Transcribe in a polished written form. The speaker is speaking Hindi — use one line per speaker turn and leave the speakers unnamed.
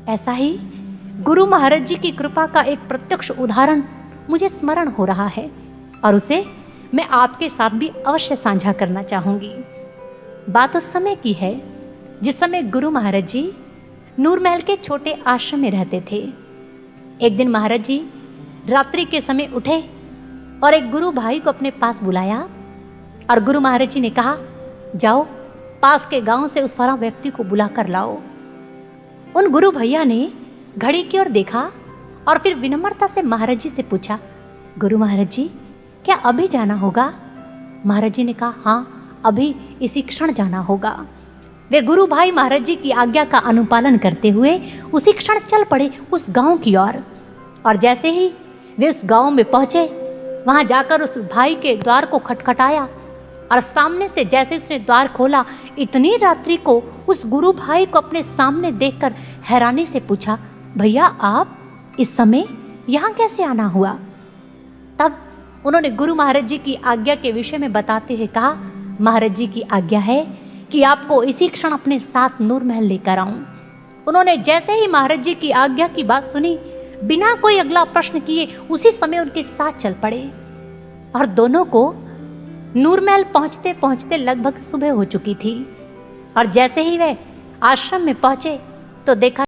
ऐसा ही गुरु महाराज जी की कृपा का एक प्रत्यक्ष उदाहरण मुझे स्मरण हो रहा है और उसे मैं आपके साथ भी अवश्य साझा करना चाहूंगी। बात उस समय की है जिस समय गुरु महाराज जी नूरमहल के छोटे आश्रम में रहते थे। एक दिन महाराज जी रात्रि के समय उठे और एक गुरु भाई को अपने पास बुलाया और गुरु महाराज जी ने कहा, जाओ पास के गांव से उस फलां व्यक्ति को बुला कर लाओ। उन गुरु भैया ने घड़ी की ओर देखा और फिर विनम्रता से महाराज जी से पूछा, गुरु महाराज जी क्या अभी जाना होगा? महाराज जी ने कहा, हाँ अभी इसी क्षण जाना होगा। वे गुरु भाई महाराज जी की आज्ञा का अनुपालन करते हुए उसी क्षण चल पड़े उस गांव की ओर। और जैसे ही वे उस गांव में पहुंचे, वहां जाकर उस भाई के द्वार को खटखटाया और सामने से जैसे उसने द्वार खोला, इतनी रात्रि को उस गुरु भाई को अपने सामने देखकर हैरानी से पूछा, भैया आप इस समय यहाँ कैसे आना हुआ? तब उन्होंने गुरु महाराज जी की आज्ञा के विषय में बताते हुए कहा, महाराज जी की आज्ञा है कि आपको इसी क्षण अपने साथ नूरमहल लेकर आऊं। उन्होंने जैसे ही महाराज जी की आज्ञा की बात सुनी, बिना कोई अगला प्रश्न किए उसी समय उनके साथ चल पड़े और दोनों को नूरमहल पहुंचते पहुंचते लगभग सुबह हो चुकी थी। और जैसे ही वे आश्रम में पहुंचे तो देखा